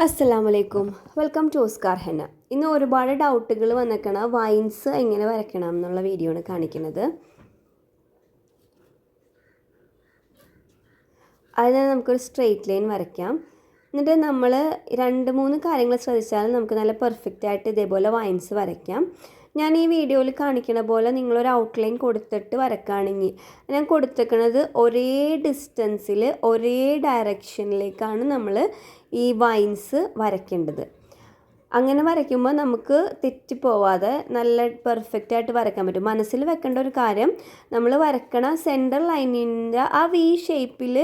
അസ്സലാമലൈക്കും, welcome to Oscar henna. ഇന്ന് ഒരുപാട് ഡൗട്ടുകൾ വന്നിരിക്കണ വൈൻസ് എങ്ങനെ വരയ്ക്കണം എന്നുള്ള വീഡിയോ ആണ് കാണിക്കുന്നത്. അതിന് നമുക്കൊരു സ്ട്രെയിറ്റ് ലൈൻ വരയ്ക്കാം. എന്നിട്ട് നമ്മൾ 2-3 കാര്യങ്ങൾ ശ്രദ്ധിച്ചാൽ നമുക്ക് നല്ല പെർഫെക്റ്റ് ആയിട്ട് ഇതേപോലെ വൈൻസ് വരയ്ക്കാം. ഞാൻ ഈ വീഡിയോയിൽ കാണിക്കുന്ന പോലെ നിങ്ങളൊരു ഔട്ട്ലൈൻ കൊടുത്തിട്ട് വരയ്ക്കുകയാണെങ്കിൽ ഞാൻ കൊടുത്തേക്കുന്നത് ഒരേ ഡിസ്റ്റൻസിൽ ഒരേ ഡയറക്ഷനിലേക്കാണ് നമ്മൾ ഈ വൈൻസ് വരയ്ക്കേണ്ടത്. അങ്ങനെ വരയ്ക്കുമ്പോൾ നമുക്ക് തെറ്റിപ്പോവാതെ നല്ല പെർഫെക്റ്റ് ആയിട്ട് വരയ്ക്കാൻ പറ്റും. മനസ്സിൽ വെക്കേണ്ട ഒരു കാര്യം, നമ്മൾ വരയ്ക്കണ സെൻറ്റർ ലൈനിൻ്റെ ആ വി ഷേപ്പിൽ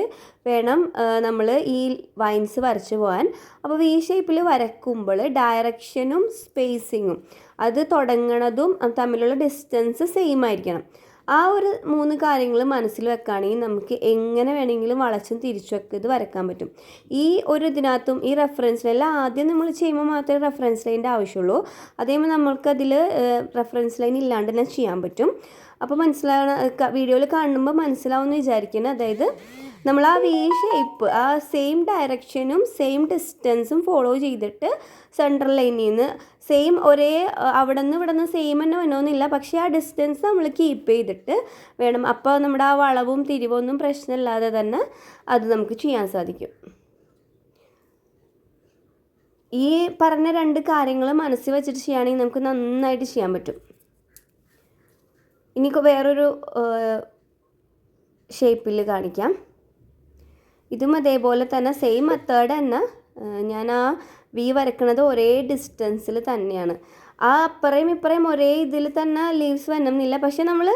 വേണം നമ്മൾ ഈ വൈൻസ് വരച്ച് പോകാൻ. അപ്പോൾ വി ഷേപ്പിൽ വരയ്ക്കുമ്പോൾ ഡയറക്ഷനും സ്പേസിങ്ങും അത് തുടങ്ങണതും തമ്മിലുള്ള ഡിസ്റ്റൻസ് സെയിം ആയിരിക്കണം. ആ ഒരു 3 കാര്യങ്ങൾ മനസ്സിൽ വെക്കുകയാണെങ്കിൽ നമുക്ക് എങ്ങനെ വേണമെങ്കിലും വളച്ചും തിരിച്ചൊക്കെ ഇത് വരയ്ക്കാൻ പറ്റും. ഈ ഒരു ഇതിനകത്തും ഈ റെഫറൻസ് ലൈനിൽ ആദ്യം നമ്മൾ ചെയ്യുമ്പോൾ മാത്രമേ റെഫറൻസ് ലൈനിൻ്റെ ആവശ്യമുള്ളൂ. അതേപോലെ നമ്മൾക്കതിൽ റെഫറൻസ് ലൈൻ ഇല്ലാണ്ട് തന്നെ ചെയ്യാൻ പറ്റും. അപ്പോൾ വീഡിയോയിൽ കാണുമ്പോൾ മനസ്സിലാവുമെന്ന് വിചാരിക്കുന്നത്, അതായത് നമ്മൾ ആ വി ഷേപ്പ് ആ സെയിം ഡയറക്ഷനും സെയിം ഡിസ്റ്റൻസും ഫോളോ ചെയ്തിട്ട് സെൻട്രൽ ലൈനിൽ നിന്ന് സെയിം ഒരേ അവിടെ നിന്ന് ഇവിടെ നിന്ന് സെയിം തന്നെ വേണമെന്നില്ല, പക്ഷേ ആ ഡിസ്റ്റൻസ് നമ്മൾ കീപ്പ് ചെയ്തിട്ട് വേണം. അപ്പോൾ നമ്മുടെ ആ വളവും തിരിവൊന്നും പ്രശ്നമില്ലാതെ തന്നെ അത് നമുക്ക് ചെയ്യാൻ സാധിക്കും. ഈ പറഞ്ഞ 2 കാര്യങ്ങൾ മനസ്സിൽ വെച്ചിട്ട് ചെയ്യുകയാണെങ്കിൽ നമുക്ക് നന്നായിട്ട് ചെയ്യാൻ പറ്റും. ഇനി വേറൊരു ഷേപ്പിൽ കാണിക്കാം. ഇതും അതേപോലെ തന്നെ സെയിം മെത്തേഡ് തന്നെ. ഞാൻ ആ വി വരയ്ക്കുന്നത് ഒരേ ഡിസ്റ്റൻസിൽ തന്നെയാണ്. ആ അപ്പുറയും ഇപ്പുറയും ഒരേ ഇതിൽ തന്നെ ലീവ്സ് വരണമെന്നില്ല, പക്ഷേ നമ്മൾ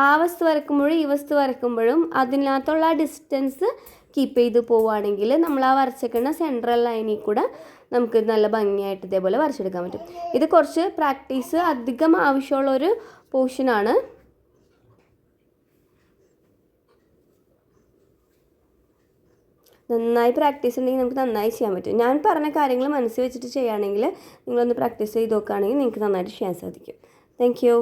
ആ വസ്തു വരയ്ക്കുമ്പോഴും ഈ വസ്തു വരയ്ക്കുമ്പോഴും അതിനകത്തുള്ള ആ ഡിസ്റ്റൻസ് കീപ്പ് ചെയ്ത് പോവുകയാണെങ്കിൽ നമ്മൾ ആ വരച്ചേക്കുന്ന സെൻട്രൽ ലൈനിൽ കൂടെ നമുക്ക് നല്ല ഭംഗിയായിട്ട് ഇതേപോലെ വരച്ചെടുക്കാൻ പറ്റും. ഇത് കുറച്ച് പ്രാക്ടീസ് അധികം ആവശ്യമുള്ളൊരു പോർഷനാണ്. നന്നായി പ്രാക്ടീസ് ഉണ്ടെങ്കിൽ നമുക്ക് നന്നായി ചെയ്യാൻ പറ്റും. ഞാൻ പറഞ്ഞ കാര്യങ്ങൾ മനസ്സിൽ വെച്ചിട്ട് ചെയ്യുകയാണെങ്കിൽ നിങ്ങളൊന്ന് പ്രാക്ടീസ് ചെയ്ത് നോക്കുകയാണെങ്കിൽ നിങ്ങൾക്ക് നന്നായിട്ട് ചെയ്യാൻ സാധിക്കും. Thank you.